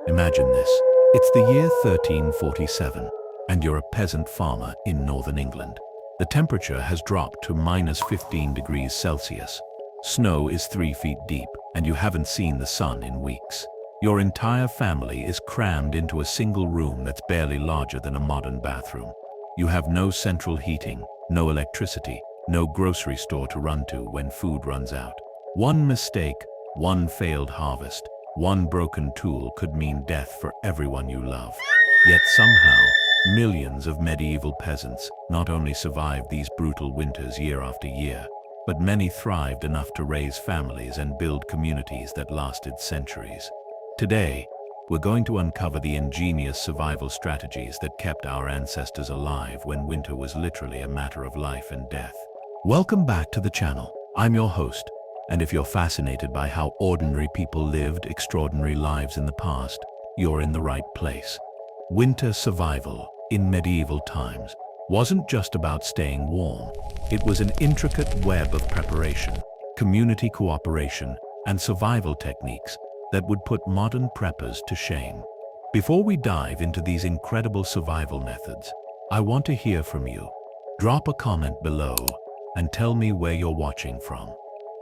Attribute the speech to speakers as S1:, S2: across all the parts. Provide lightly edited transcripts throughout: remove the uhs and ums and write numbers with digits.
S1: Imagine this. It's the year 1347, and you're a peasant farmer in northern England. The temperature has dropped to -15 degrees Celsius. Snow is 3 feet deep, and you haven't seen the sun in weeks. Your entire family is crammed into a single room that's barely larger than a modern bathroom. You have no central heating, no electricity, no grocery store to run to when food runs out. One mistake, one failed harvest, one broken tool could mean death for everyone you love. Yet somehow, millions of medieval peasants not only survived these brutal winters year after year, but many thrived enough to raise families and build communities that lasted centuries. Today, we're going to uncover the ingenious survival strategies that kept our ancestors alive when winter was literally a matter of life and death. Welcome back to the channel. I'm your host, and if you're fascinated by how ordinary people lived extraordinary lives in the past, you're in the right place. Winter survival in medieval times wasn't just about staying warm. It was an intricate web of preparation, community cooperation, and survival techniques that would put modern preppers to shame. Before we dive into these incredible survival methods, I want to hear from you. Drop a comment below and tell me where you're watching from,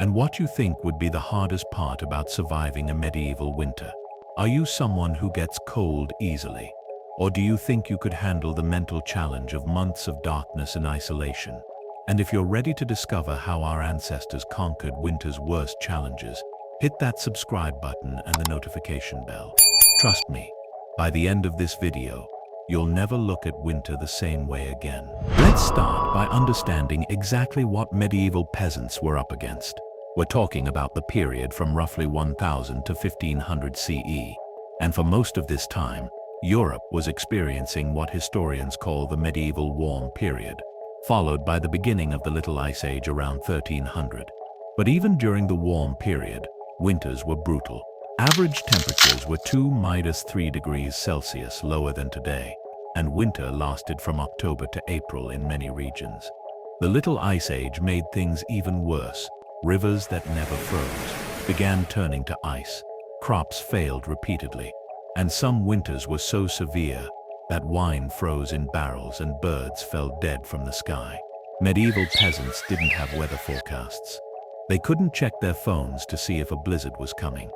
S1: and what you think would be the hardest part about surviving a medieval winter. Are you someone who gets cold easily? Or do you think you could handle the mental challenge of months of darkness and isolation? And if you're ready to discover how our ancestors conquered winter's worst challenges, hit that subscribe button and the notification bell. Trust me, by the end of this video, you'll never look at winter the same way again. Let's start by understanding exactly what medieval peasants were up against. We're talking about the period from roughly 1000 to 1500 CE, and for most of this time, Europe was experiencing what historians call the medieval warm period, followed by the beginning of the Little Ice Age around 1300. But even during the warm period, winters were brutal. Average temperatures were 2–3 degrees Celsius lower than today, and winter lasted from October to April in many regions. The Little Ice Age made things even worse. Rivers that never froze began turning to ice, crops failed repeatedly, and some winters were so severe that wine froze in barrels and birds fell dead from the sky. Medieval peasants didn't have weather forecasts. They couldn't check their phones to see if a blizzard was coming.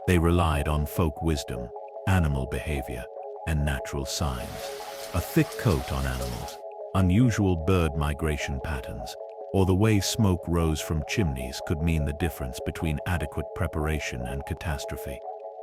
S1: They relied on folk wisdom, animal behavior, and natural signs. A thick coat on animals, unusual bird migration patterns, or the way smoke rose from chimneys could mean the difference between adequate preparation and catastrophe.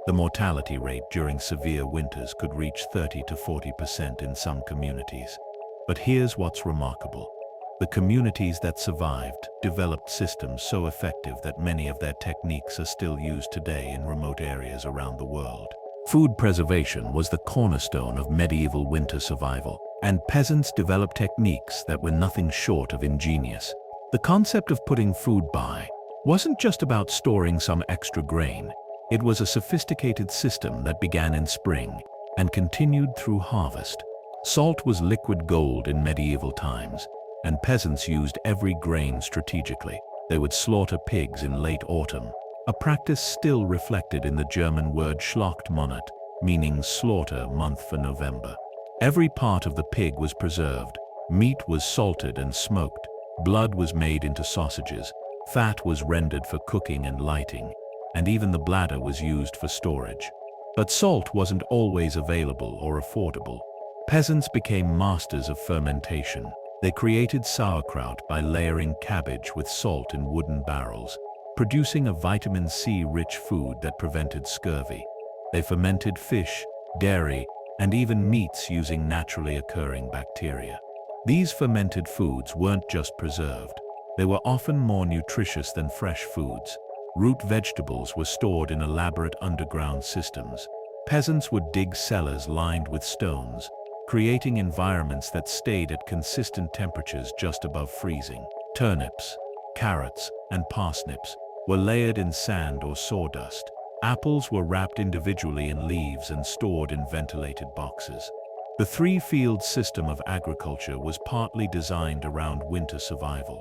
S1: The mortality rate during severe winters could reach 30 to 40% in some communities. But here's what's remarkable. The communities that survived developed systems so effective that many of their techniques are still used today in remote areas around the world. Food preservation was the cornerstone of medieval winter survival, and peasants developed techniques that were nothing short of ingenious. The concept of putting food by wasn't just about storing some extra grain. It was a sophisticated system that began in spring and continued through harvest. Salt was liquid gold in medieval times, and peasants used every grain strategically. They would slaughter pigs in late autumn, a practice still reflected in the German word Schlachtmonat, meaning slaughter month for November. Every part of the pig was preserved. Meat was salted and smoked. Blood was made into sausages. Fat was rendered for cooking and lighting, and even the bladder was used for storage. But salt wasn't always available or affordable. Peasants became masters of fermentation. They created sauerkraut by layering cabbage with salt in wooden barrels, producing a vitamin C-rich food that prevented scurvy. They fermented fish, dairy, and even meats using naturally occurring bacteria. These fermented foods weren't just preserved. They were often more nutritious than fresh foods. Root vegetables were stored in elaborate underground systems. Peasants would dig cellars lined with stones, creating environments that stayed at consistent temperatures just above freezing. Turnips, carrots, and parsnips were layered in sand or sawdust. Apples were wrapped individually in leaves and stored in ventilated boxes. The three-field system of agriculture was partly designed around winter survival.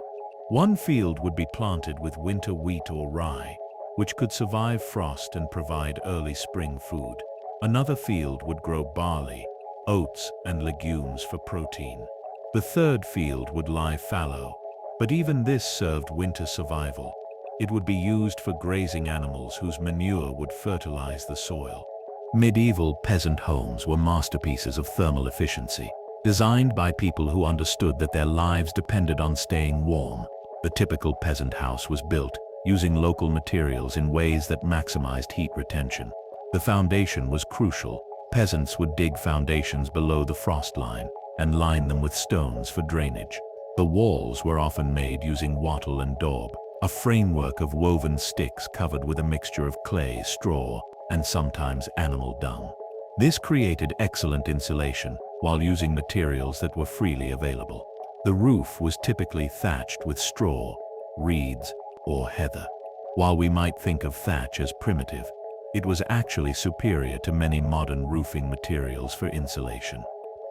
S1: One field would be planted with winter wheat or rye, which could survive frost and provide early spring food. Another field would grow barley, oats, and legumes for protein. The third field would lie fallow, but even this served winter survival. It would be used for grazing animals whose manure would fertilize the soil. Medieval peasant homes were masterpieces of thermal efficiency, designed by people who understood that their lives depended on staying warm. The typical peasant house was built using local materials in ways that maximized heat retention. The foundation was crucial. Peasants would dig foundations below the frost line and line them with stones for drainage. The walls were often made using wattle and daub, a framework of woven sticks covered with a mixture of clay, straw, and sometimes animal dung. This created excellent insulation while using materials that were freely available. The roof was typically thatched with straw, reeds, or heather. While we might think of thatch as primitive, it was actually superior to many modern roofing materials for insulation.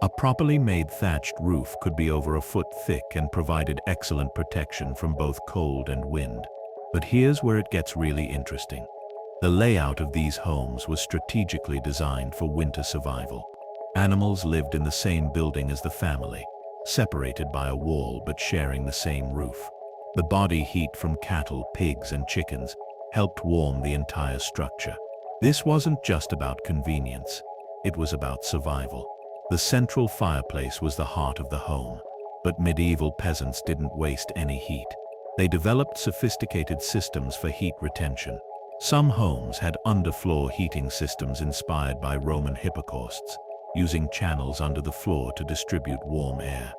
S1: A properly made thatched roof could be over a foot thick and provided excellent protection from both cold and wind. But here's where it gets really interesting. The layout of these homes was strategically designed for winter survival. Animals lived in the same building as the family, separated by a wall but sharing the same roof. The body heat from cattle, pigs, and chickens helped warm the entire structure. This wasn't just about convenience, it was about survival. The central fireplace was the heart of the home, but medieval peasants didn't waste any heat. They developed sophisticated systems for heat retention. Some homes had underfloor heating systems inspired by Roman hypocausts, using channels under the floor to distribute warm air.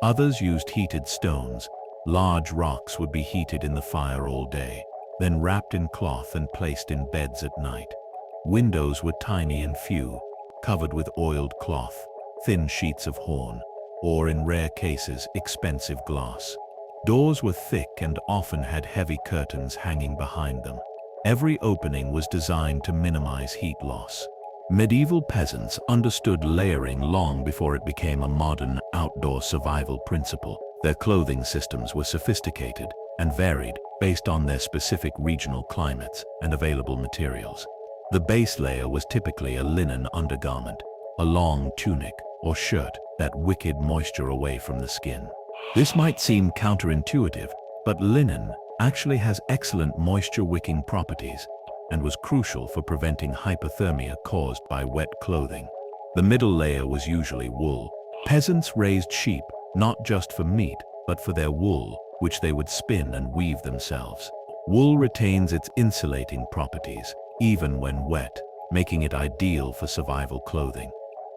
S1: Others used heated stones. Large rocks would be heated in the fire all day, then wrapped in cloth and placed in beds at night. Windows were tiny and few, covered with oiled cloth, thin sheets of horn, or in rare cases, expensive glass. Doors were thick and often had heavy curtains hanging behind them. Every opening was designed to minimize heat loss. Medieval peasants understood layering long before it became a modern outdoor survival principle. Their clothing systems were sophisticated and varied based on their specific regional climates and available materials. The base layer was typically a linen undergarment, a long tunic or shirt that wicked moisture away from the skin. This might seem counterintuitive, but linen actually has excellent moisture-wicking properties and was crucial for preventing hypothermia caused by wet clothing. The middle layer was usually wool. Peasants raised sheep not just for meat, but for their wool, which they would spin and weave themselves. Wool retains its insulating properties, even when wet, making it ideal for survival clothing.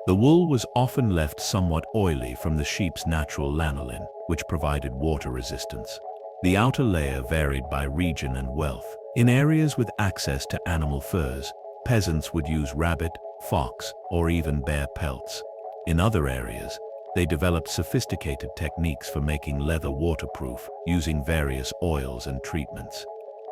S1: The wool was often left somewhat oily from the sheep's natural lanolin, which provided water resistance. The outer layer varied by region and wealth. In areas with access to animal furs, peasants would use rabbit, fox, or even bear pelts. In other areas, they developed sophisticated techniques for making leather waterproof, using various oils and treatments.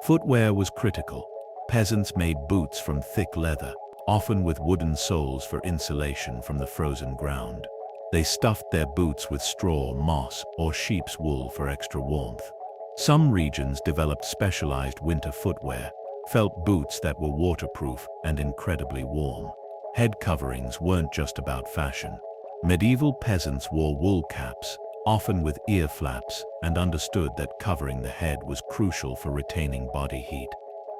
S1: Footwear was critical. Peasants made boots from thick leather, often with wooden soles for insulation from the frozen ground. They stuffed their boots with straw, moss, or sheep's wool for extra warmth. Some regions developed specialized winter footwear, felt boots that were waterproof and incredibly warm. Head coverings weren't just about fashion. Medieval peasants wore wool caps, often with ear flaps, and understood that covering the head was crucial for retaining body heat.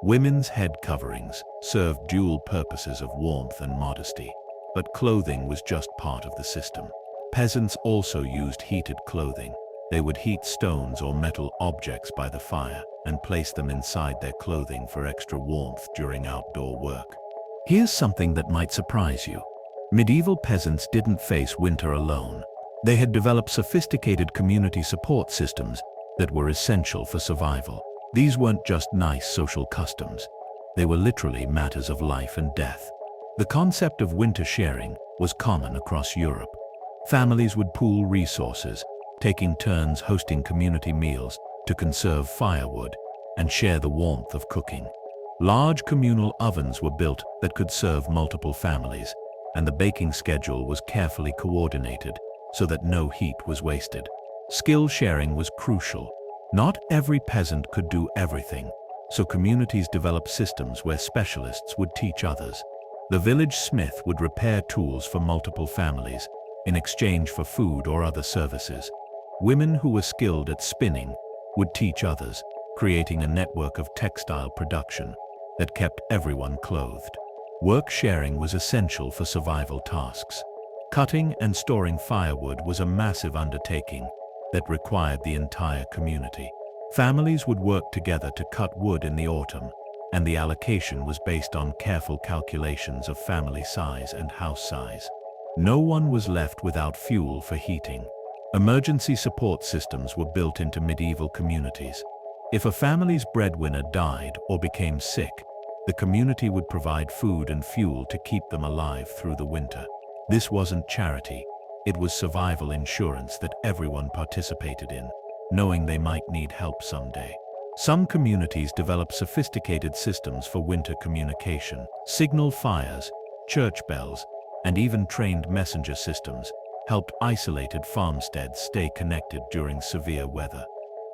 S1: Women's head coverings served dual purposes of warmth and modesty, but clothing was just part of the system. Peasants also used heated clothing. They would heat stones or metal objects by the fire and place them inside their clothing for extra warmth during outdoor work. Here's something that might surprise you. Medieval peasants didn't face winter alone. They had developed sophisticated community support systems that were essential for survival. These weren't just nice social customs. They were literally matters of life and death. The concept of winter sharing was common across Europe. Families would pool resources, taking turns hosting community meals to conserve firewood and share the warmth of cooking. Large communal ovens were built that could serve multiple families, and the baking schedule was carefully coordinated so that no heat was wasted. Skill sharing was crucial. Not every peasant could do everything, so communities developed systems where specialists would teach others. The village smith would repair tools for multiple families in exchange for food or other services. Women who were skilled at spinning would teach others, creating a network of textile production that kept everyone clothed. Work sharing was essential for survival tasks. Cutting and storing firewood was a massive undertaking that required the entire community. Families would work together to cut wood in the autumn, and the allocation was based on careful calculations of family size and house size. No one was left without fuel for heating. Emergency support systems were built into medieval communities. If a family's breadwinner died or became sick, the community would provide food and fuel to keep them alive through the winter. This wasn't charity, it was survival insurance that everyone participated in, knowing they might need help someday. Some communities developed sophisticated systems for winter communication. Signal fires, church bells, and even trained messenger systems helped isolated farmsteads stay connected during severe weather.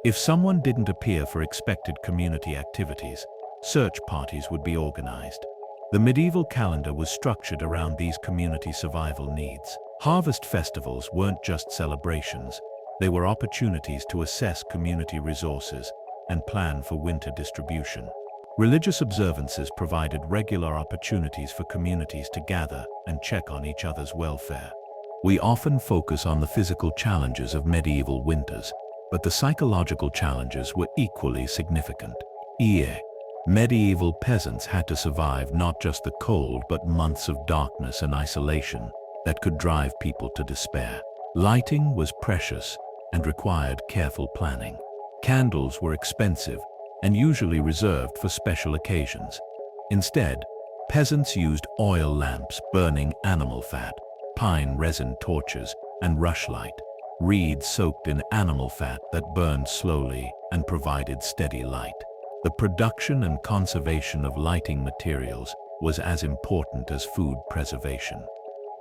S1: If someone didn't appear for expected community activities, search parties would be organized. The medieval calendar was structured around these community survival needs. Harvest festivals weren't just celebrations, they were opportunities to assess community resources and plan for winter distribution. Religious observances provided regular opportunities for communities to gather and check on each other's welfare. We often focus on the physical challenges of medieval winters, but the psychological challenges were equally significant. Medieval peasants had to survive not just the cold but months of darkness and isolation that could drive people to despair. Lighting was precious and required careful planning. Candles were expensive and usually reserved for special occasions. Instead, peasants used oil lamps burning animal fat, pine resin torches, and rushlight, reeds soaked in animal fat that burned slowly and provided steady light. The production and conservation of lighting materials was as important as food preservation.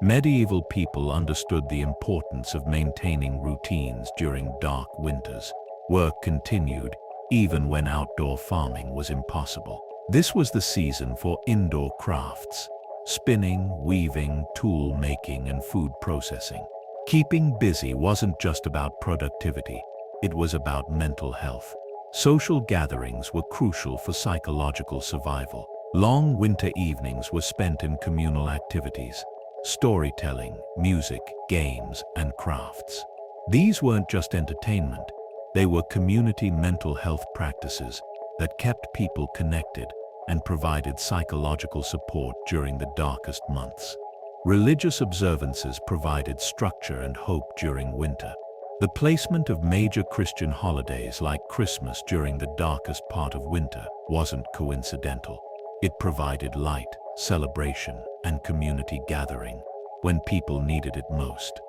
S1: Medieval people understood the importance of maintaining routines during dark winters. Work continued, even when outdoor farming was impossible. This was the season for indoor crafts: spinning, weaving, tool making, and food processing. Keeping busy wasn't just about productivity, it was about mental health. Social gatherings were crucial for psychological survival. Long winter evenings were spent in communal activities: storytelling, music, games, and crafts. These weren't just entertainment, they were community mental health practices that kept people connected and provided psychological support during the darkest months. Religious observances provided structure and hope during winter. The placement of major Christian holidays like Christmas during the darkest part of winter wasn't coincidental. It provided light, celebration, and community gathering when people needed it most.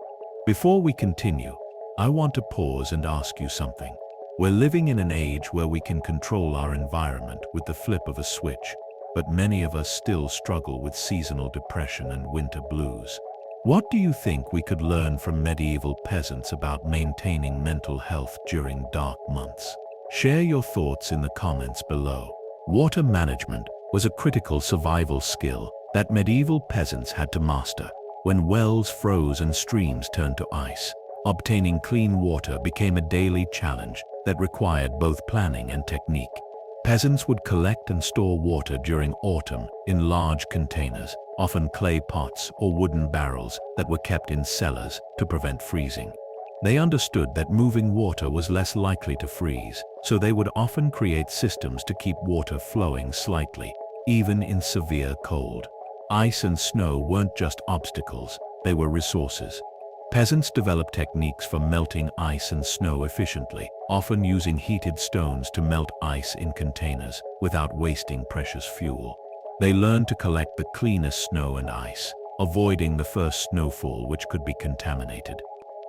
S1: Before we continue, I want to pause and ask you something. We're living in an age where we can control our environment with the flip of a switch, but many of us still struggle with seasonal depression and winter blues. What do you think we could learn from medieval peasants about maintaining mental health during dark months? Share your thoughts in the comments below. Water management was a critical survival skill that medieval peasants had to master. When wells froze and streams turned to ice, obtaining clean water became a daily challenge that required both planning and technique. Peasants would collect and store water during autumn in large containers, often clay pots or wooden barrels that were kept in cellars to prevent freezing. They understood that moving water was less likely to freeze, so they would often create systems to keep water flowing slightly, even in severe cold. Ice and snow weren't just obstacles, they were resources. Peasants developed techniques for melting ice and snow efficiently, often using heated stones to melt ice in containers without wasting precious fuel. They learned to collect the cleanest snow and ice, avoiding the first snowfall which could be contaminated.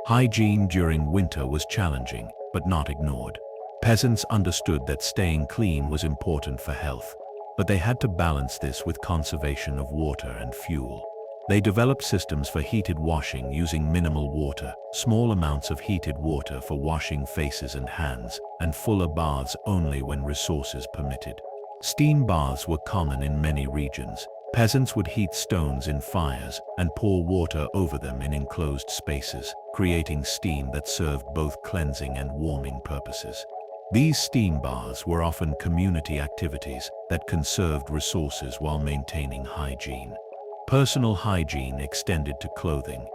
S1: Hygiene during winter was challenging, but not ignored. Peasants understood that staying clean was important for health, but they had to balance this with conservation of water and fuel. They developed systems for heated washing using minimal water, small amounts of heated water for washing faces and hands, and fuller baths only when resources permitted. Steam baths were common in many regions. Peasants would heat stones in fires and pour water over them in enclosed spaces, creating steam that served both cleansing and warming purposes. These steam baths were often community activities that conserved resources while maintaining hygiene. Personal hygiene extended to clothing.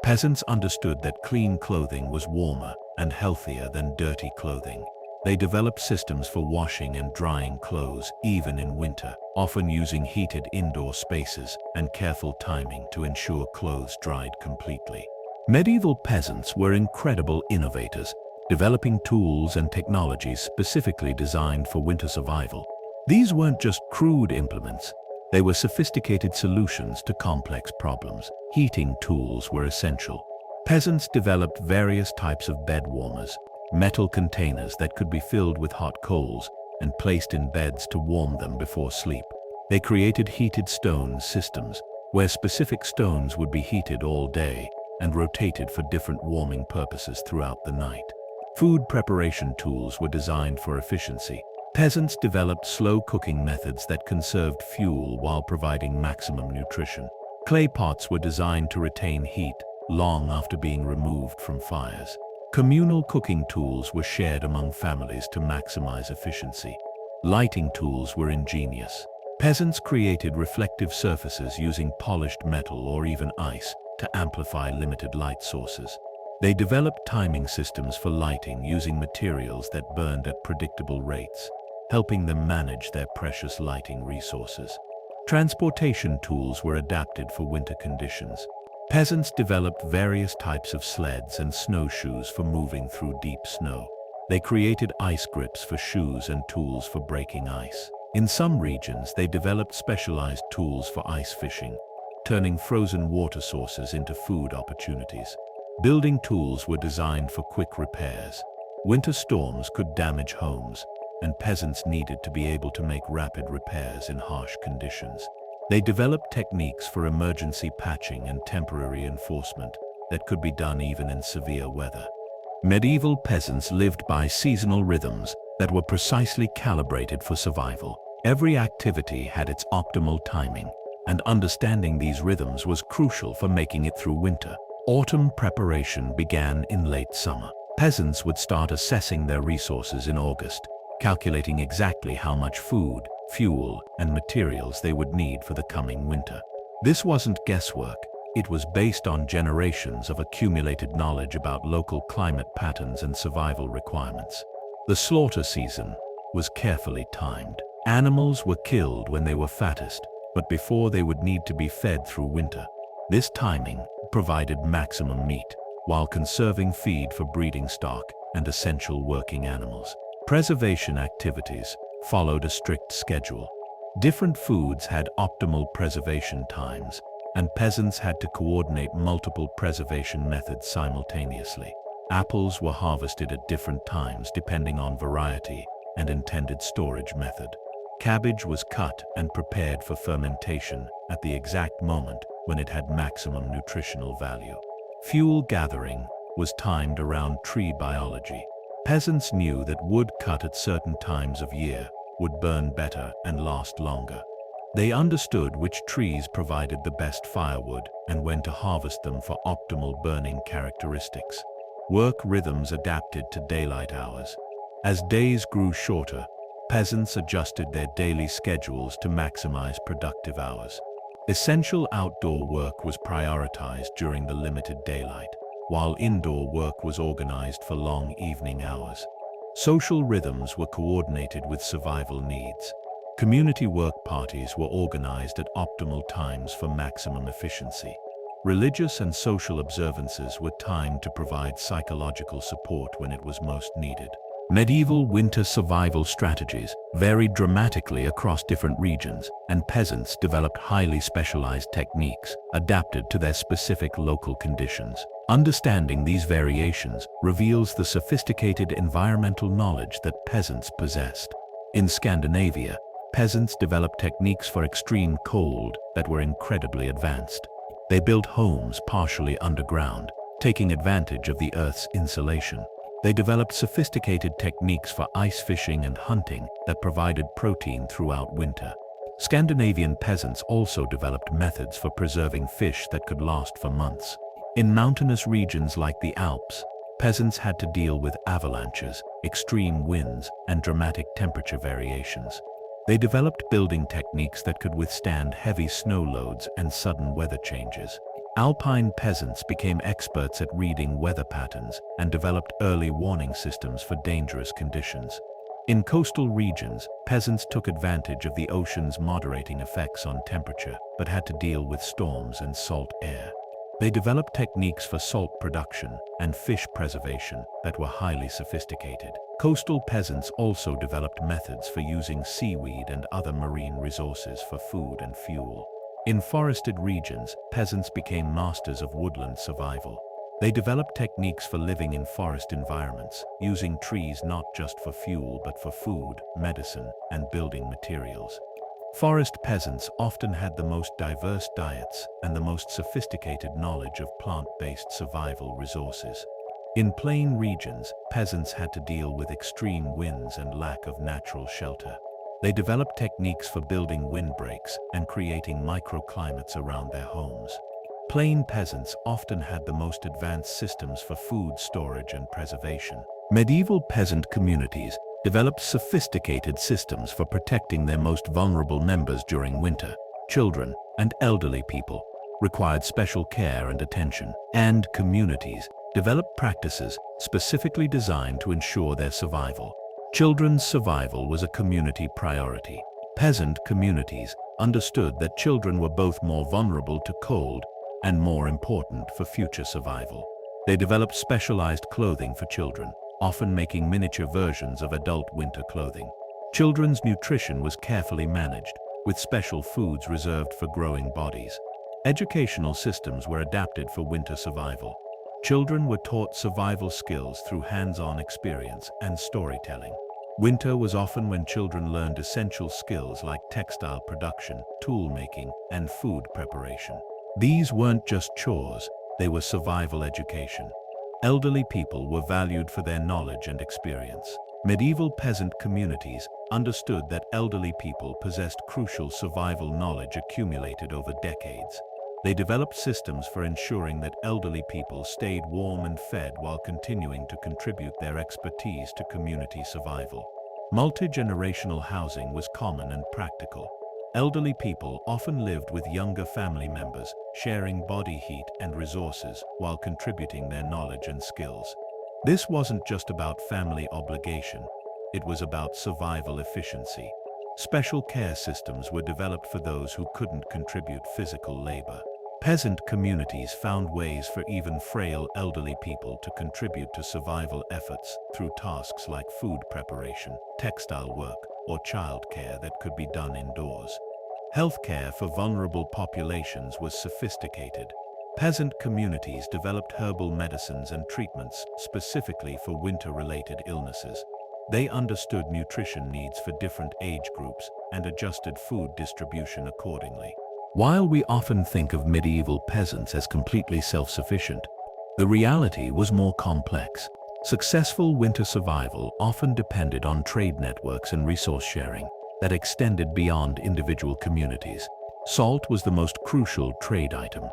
S1: Peasants understood that clean clothing was warmer and healthier than dirty clothing. They developed systems for washing and drying clothes even in winter, often using heated indoor spaces and careful timing to ensure clothes dried completely. Medieval peasants were incredible innovators, developing tools and technologies specifically designed for winter survival. These weren't just crude implements. They were sophisticated solutions to complex problems. Heating tools were essential. Peasants developed various types of bed warmers, metal containers that could be filled with hot coals and placed in beds to warm them before sleep. They created heated stone systems, where specific stones would be heated all day and rotated for different warming purposes throughout the night. Food preparation tools were designed for efficiency. Peasants developed slow cooking methods that conserved fuel while providing maximum nutrition. Clay pots were designed to retain heat long after being removed from fires. Communal cooking tools were shared among families to maximize efficiency. Lighting tools were ingenious. Peasants created reflective surfaces using polished metal or even ice to amplify limited light sources. They developed timing systems for lighting using materials that burned at predictable rates, helping them manage their precious lighting resources. Transportation tools were adapted for winter conditions. Peasants developed various types of sleds and snowshoes for moving through deep snow. They created ice grips for shoes and tools for breaking ice. In some regions, they developed specialized tools for ice fishing, turning frozen water sources into food opportunities. Building tools were designed for quick repairs. Winter storms could damage homes, and peasants needed to be able to make rapid repairs in harsh conditions. They developed techniques for emergency patching and temporary enforcement that could be done even in severe weather. Medieval peasants lived by seasonal rhythms that were precisely calibrated for survival. Every activity had its optimal timing, and understanding these rhythms was crucial for making it through winter. Autumn preparation began in late summer. Peasants would start assessing their resources in August, calculating exactly how much food, fuel, and materials they would need for the coming winter. This wasn't guesswork. It was based on generations of accumulated knowledge about local climate patterns and survival requirements. The slaughter season was carefully timed. Animals were killed when they were fattest, but before they would need to be fed through winter. This timing provided maximum meat, while conserving feed for breeding stock and essential working animals. Preservation activities followed a strict schedule. Different foods had optimal preservation times, and peasants had to coordinate multiple preservation methods simultaneously. Apples were harvested at different times depending on variety and intended storage method. Cabbage was cut and prepared for fermentation at the exact moment when it had maximum nutritional value. Fuel gathering was timed around tree biology. Peasants knew that wood cut at certain times of year would burn better and last longer. They understood which trees provided the best firewood and when to harvest them for optimal burning characteristics. Work rhythms adapted to daylight hours. As days grew shorter, peasants adjusted their daily schedules to maximize productive hours. Essential outdoor work was prioritized during the limited daylight, while indoor work was organized for long evening hours. Social rhythms were coordinated with survival needs. Community work parties were organized at optimal times for maximum efficiency. Religious and social observances were timed to provide psychological support when it was most needed. Medieval winter survival strategies varied dramatically across different regions, and peasants developed highly specialized techniques adapted to their specific local conditions. Understanding these variations reveals the sophisticated environmental knowledge that peasants possessed. In Scandinavia, peasants developed techniques for extreme cold that were incredibly advanced. They built homes partially underground, taking advantage of the Earth's insulation. They developed sophisticated techniques for ice fishing and hunting that provided protein throughout winter. Scandinavian peasants also developed methods for preserving fish that could last for months. In mountainous regions like the Alps, peasants had to deal with avalanches, extreme winds, and dramatic temperature variations. They developed building techniques that could withstand heavy snow loads and sudden weather changes. Alpine peasants became experts at reading weather patterns and developed early warning systems for dangerous conditions. In coastal regions, peasants took advantage of the ocean's moderating effects on temperature, but had to deal with storms and salt air. They developed techniques for salt production and fish preservation that were highly sophisticated. Coastal peasants also developed methods for using seaweed and other marine resources for food and fuel. In forested regions, peasants became masters of woodland survival. They developed techniques for living in forest environments, using trees not just for fuel but for food, medicine, and building materials. Forest peasants often had the most diverse diets and the most sophisticated knowledge of plant-based survival resources. In plain regions, peasants had to deal with extreme winds and lack of natural shelter. They developed techniques for building windbreaks and creating microclimates around their homes. Plain peasants often had the most advanced systems for food storage and preservation. Medieval peasant communities developed sophisticated systems for protecting their most vulnerable members during winter. Children and elderly people required special care and attention, and communities developed practices specifically designed to ensure their survival. Children's survival was a community priority. Peasant communities understood that children were both more vulnerable to cold and more important for future survival. They developed specialized clothing for children, often making miniature versions of adult winter clothing. Children's nutrition was carefully managed, with special foods reserved for growing bodies. Educational systems were adapted for winter survival. Children were taught survival skills through hands-on experience and storytelling. Winter was often when children learned essential skills like textile production, tool making, and food preparation. These weren't just chores, they were survival education. Elderly people were valued for their knowledge and experience. Medieval peasant communities understood that elderly people possessed crucial survival knowledge accumulated over decades. They developed systems for ensuring that elderly people stayed warm and fed while continuing to contribute their expertise to community survival. Multi-generational housing was common and practical. Elderly people often lived with younger family members, sharing body heat and resources while contributing their knowledge and skills. This wasn't just about family obligation, it was about survival efficiency. Special care systems were developed for those who couldn't contribute physical labor. Peasant communities found ways for even frail elderly people to contribute to survival efforts through tasks like food preparation, textile work, or childcare that could be done indoors. Healthcare for vulnerable populations was sophisticated. Peasant communities developed herbal medicines and treatments specifically for winter-related illnesses. They understood nutrition needs for different age groups and adjusted food distribution accordingly. While we often think of medieval peasants as completely self-sufficient, the reality was more complex. Successful winter survival often depended on trade networks and resource sharing that extended beyond individual communities. Salt was the most crucial trade item.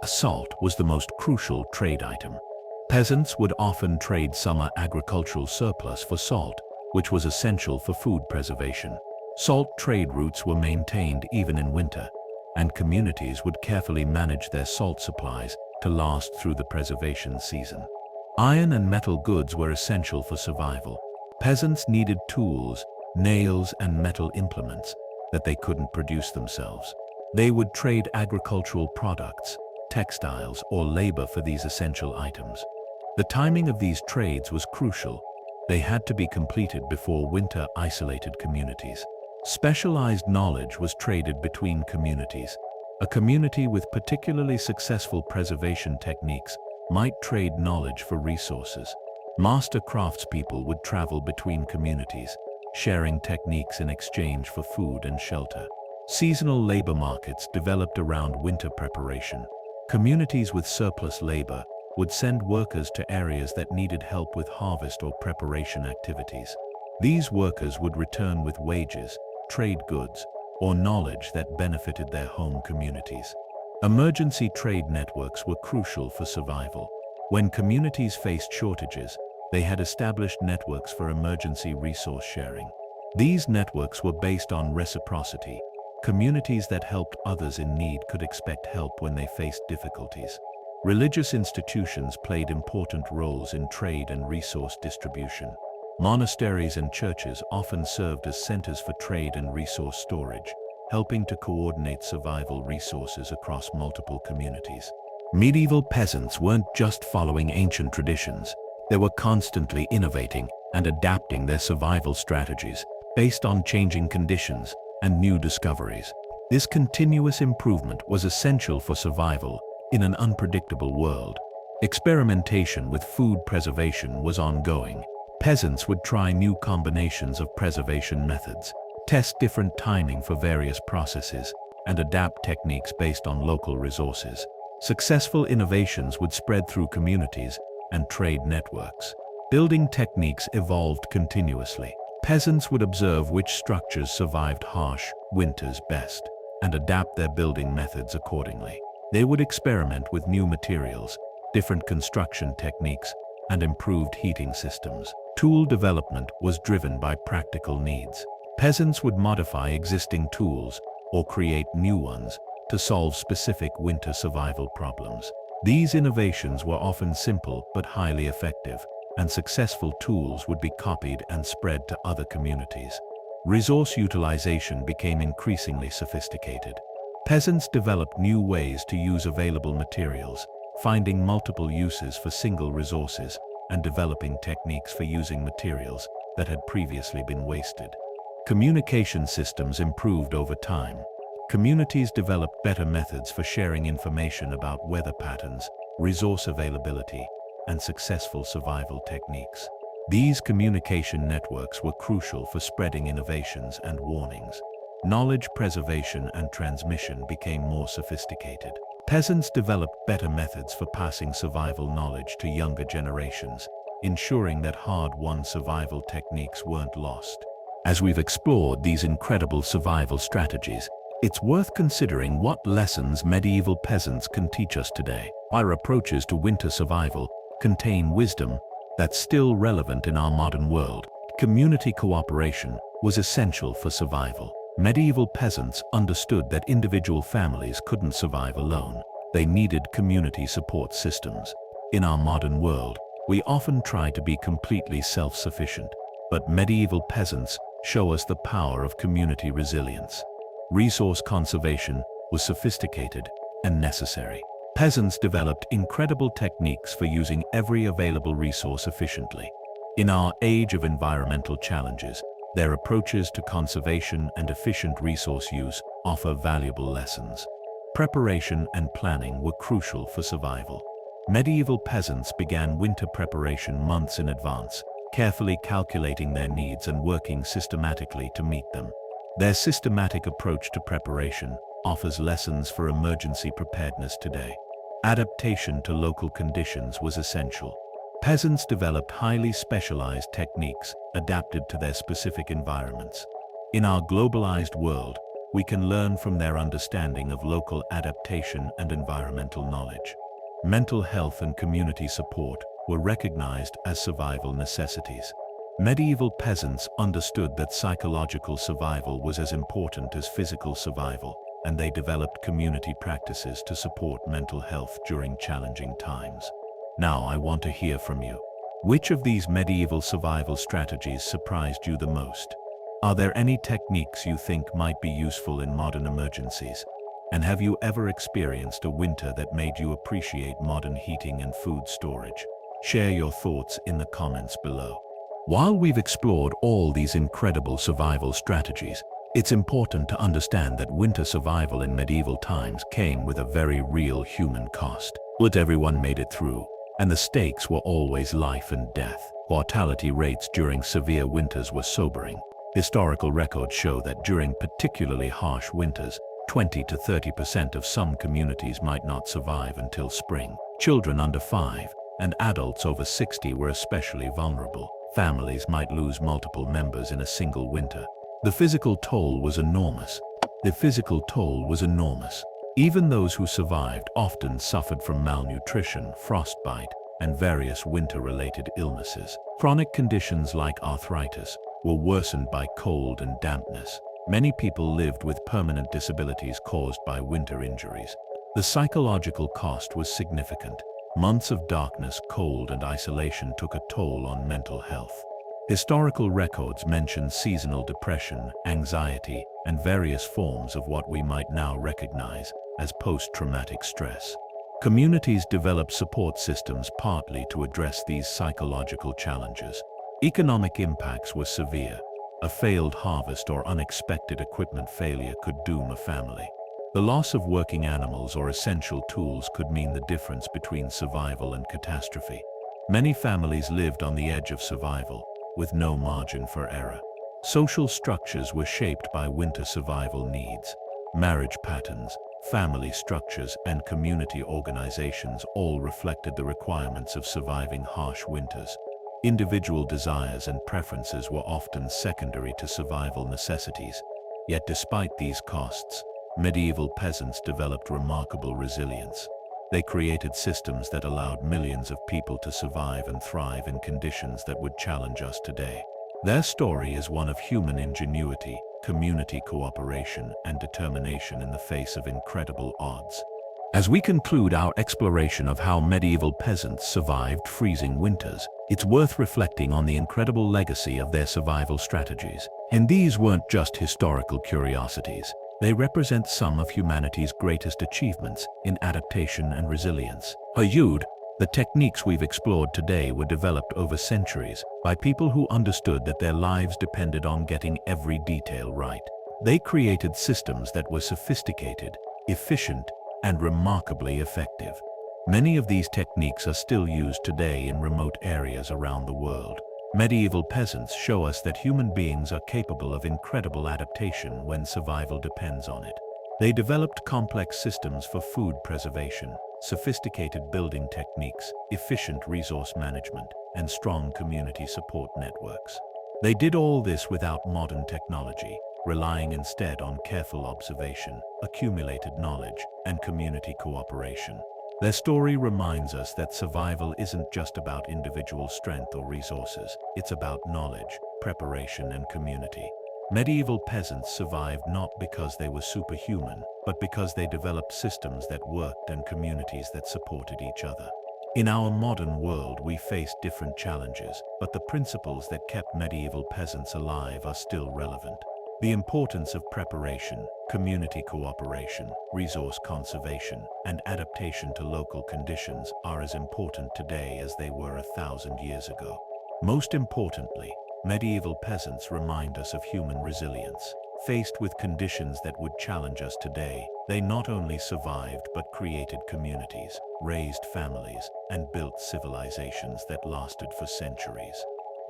S1: Salt was the most crucial trade item. Peasants would often trade summer agricultural surplus for salt, which was essential for food preservation. Salt trade routes were maintained even in winter, and communities would carefully manage their salt supplies to last through the preservation season. Iron and metal goods were essential for survival. Peasants needed tools, nails, and metal implements that they couldn't produce themselves. They would trade agricultural products, textiles, or labor for these essential items. The timing of these trades was crucial. They had to be completed before winter isolated communities. Specialized knowledge was traded between communities. A community with particularly successful preservation techniques might trade knowledge for resources. Master craftspeople would travel between communities, sharing techniques in exchange for food and shelter. Seasonal labor markets developed around winter preparation. Communities with surplus labor would send workers to areas that needed help with harvest or preparation activities. These workers would return with wages, trade goods, or knowledge that benefited their home communities. Emergency trade networks were crucial for survival. When communities faced shortages, they had established networks for emergency resource sharing. These networks were based on reciprocity. Communities that helped others in need could expect help when they faced difficulties. Religious institutions played important roles in trade and resource distribution. Monasteries and churches often served as centers for trade and resource storage, helping to coordinate survival resources across multiple communities. Medieval peasants weren't just following ancient traditions. They were constantly innovating and adapting their survival strategies based on changing conditions and new discoveries. This continuous improvement was essential for survival in an unpredictable world. Experimentation with food preservation was ongoing. Peasants would try new combinations of preservation methods, test different timing for various processes, and adapt techniques based on local resources. Successful innovations would spread through communities and trade networks. Building techniques evolved continuously. Peasants would observe which structures survived harsh winters best and adapt their building methods accordingly. They would experiment with new materials, different construction techniques, and improved heating systems. Tool development was driven by practical needs. Peasants would modify existing tools or create new ones to solve specific winter survival problems. These innovations were often simple but highly effective, and successful tools would be copied and spread to other communities. Resource utilization became increasingly sophisticated. Peasants developed new ways to use available materials, finding multiple uses for single resources and developing techniques for using materials that had previously been wasted. Communication systems improved over time. Communities developed better methods for sharing information about weather patterns, resource availability, and successful survival techniques. These communication networks were crucial for spreading innovations and warnings. Knowledge preservation and transmission became more sophisticated. Peasants developed better methods for passing survival knowledge to younger generations, ensuring that hard-won survival techniques weren't lost. As we've explored these incredible survival strategies, it's worth considering what lessons medieval peasants can teach us today. Our approaches to winter survival contain wisdom that's still relevant in our modern world. Community cooperation was essential for survival. Medieval peasants understood that individual families couldn't survive alone. They needed community support systems. In our modern world, we often try to be completely self-sufficient, but medieval peasants show us the power of community resilience. Resource conservation was sophisticated and necessary. Peasants developed incredible techniques for using every available resource efficiently. In our age of environmental challenges, their approaches to conservation and efficient resource use offer valuable lessons. Preparation and planning were crucial for survival. Medieval peasants began winter preparation months in advance, carefully calculating their needs and working systematically to meet them. Their systematic approach to preparation offers lessons for emergency preparedness today. Adaptation to local conditions was essential. Peasants developed highly specialized techniques adapted to their specific environments. In our globalized world, we can learn from their understanding of local adaptation and environmental knowledge. Mental health and community support were recognized as survival necessities. Medieval peasants understood that psychological survival was as important as physical survival, and they developed community practices to support mental health during challenging times. Now I want to hear from you. Which of these medieval survival strategies surprised you the most? Are there any techniques you think might be useful in modern emergencies? And have you ever experienced a winter that made you appreciate modern heating and food storage? Share your thoughts in the comments below. While we've explored all these incredible survival strategies, it's important to understand that winter survival in medieval times came with a very real human cost. Not everyone made it through, and the stakes were always life and death. Mortality rates during severe winters were sobering. Historical records show that during particularly harsh winters, 20 to 30% of some communities might not survive until spring. Children under 5 and adults over 60 were especially vulnerable. Families might lose multiple members in a single winter, The physical toll was enormous. The physical toll was enormous. Even those who survived often suffered from malnutrition, frostbite, and various winter-related illnesses. Chronic conditions like arthritis were worsened by cold and dampness. Many people lived with permanent disabilities caused by winter injuries. The psychological cost was significant. Months of darkness, cold, and isolation took a toll on mental health. Historical records mention seasonal depression, anxiety, and various forms of what we might now recognize as post-traumatic stress. Communities developed support systems partly to address these psychological challenges. Economic impacts were severe. A failed harvest or unexpected equipment failure could doom a family. The loss of working animals or essential tools could mean the difference between survival and catastrophe. Many families lived on the edge of survival, with no margin for error. Social structures were shaped by winter survival needs. Marriage patterns, family structures, and community organizations all reflected the requirements of surviving harsh winters. Individual desires and preferences were often secondary to survival necessities. Yet despite these costs, medieval peasants developed remarkable resilience. They created systems that allowed millions of people to survive and thrive in conditions that would challenge us today. Their story is one of human ingenuity, community cooperation, and determination in the face of incredible odds. As we conclude our exploration of how medieval peasants survived freezing winters, it's worth reflecting on the incredible legacy of their survival strategies. And these weren't just historical curiosities. They represent some of humanity's greatest achievements in adaptation and resilience. The techniques we've explored today were developed over centuries by people who understood that their lives depended on getting every detail right. They created systems that were sophisticated, efficient, and remarkably effective. Many of these techniques are still used today in remote areas around the world. Medieval peasants show us that human beings are capable of incredible adaptation when survival depends on it. They developed complex systems for food preservation, sophisticated building techniques, efficient resource management, and strong community support networks. They did all this without modern technology, relying instead on careful observation, accumulated knowledge, and community cooperation. Their story reminds us that survival isn't just about individual strength or resources, it's about knowledge, preparation, and community. Medieval peasants survived not because they were superhuman, but because they developed systems that worked and communities that supported each other. In our modern world, we face different challenges, but the principles that kept medieval peasants alive are still relevant. The importance of preparation, community cooperation, resource conservation, and adaptation to local conditions are as important today as they were 1,000 years ago. Most importantly, medieval peasants remind us of human resilience. Faced with conditions that would challenge us today, they not only survived but created communities, raised families, and built civilizations that lasted for centuries.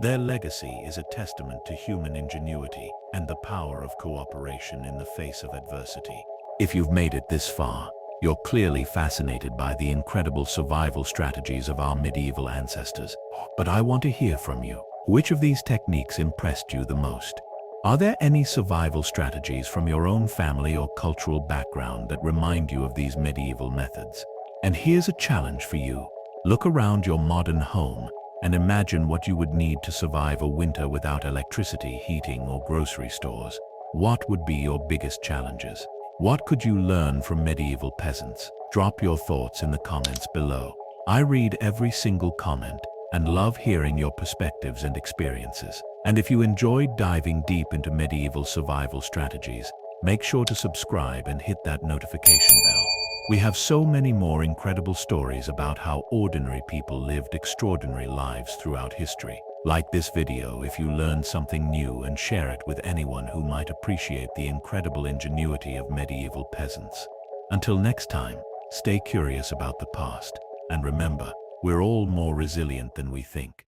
S1: Their legacy is a testament to human ingenuity and the power of cooperation in the face of adversity. If you've made it this far, you're clearly fascinated by the incredible survival strategies of our medieval ancestors. But I want to hear from you. Which of these techniques impressed you the most? Are there any survival strategies from your own family or cultural background that remind you of these medieval methods? And here's a challenge for you. Look around your modern home and imagine what you would need to survive a winter without electricity, heating, or grocery stores. What would be your biggest challenges? What could you learn from medieval peasants? Drop your thoughts in the comments below. I read every single comment and love hearing your perspectives and experiences. And if you enjoyed diving deep into medieval survival strategies, make sure to subscribe and hit that notification bell. We have so many more incredible stories about how ordinary people lived extraordinary lives throughout history. Like this video if you learned something new and share it with anyone who might appreciate the incredible ingenuity of medieval peasants. Until next time, stay curious about the past, and remember, we're all more resilient than we think.